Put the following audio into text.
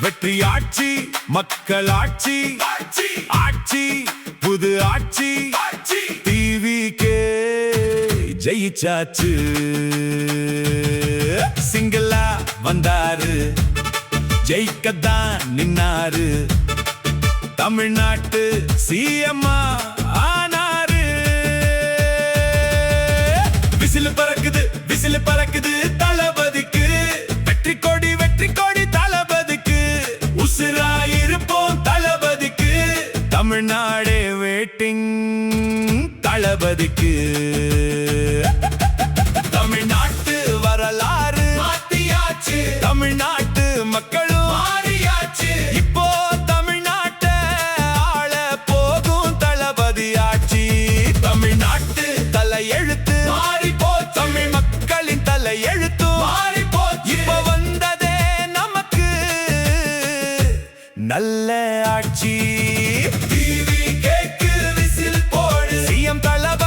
வெற்றி ஆட்சி மக்கள் ஆட்சி ஆட்சி புது ஆட்சி டிவிக்கே ஜெயிச்சாச்சு சிங்களா வந்தாரு ஜெயிக்கத்தான் நின்னாரு தமிழ்நாட்டு சிஎம் ஆனாரு விசில் பறக்குது தளபதிக்கு வெற்றி கொடி தளபதிக்கு உசுராயிருப்போம் தளபதிக்கு தமிழ்நாடே வெயிட்டிங் தளபதிக்கு தமிழ்நாட்டு வரலாறு மாத்தியாச்சு தமிழ்நாட்டு மக்களும் மாறியாச்சு இப்போ தமிழ்நாட்டை ஆள போகும் தளபதி ஆட்சி தமிழ்நாட்டு தலையெழுத்து மாறி போச்சு தமிழ் மக்களின் தலையெழுத்து மாறி போச்சு இப்போ வந்ததே நமக்கு நல்ல ஆட்சி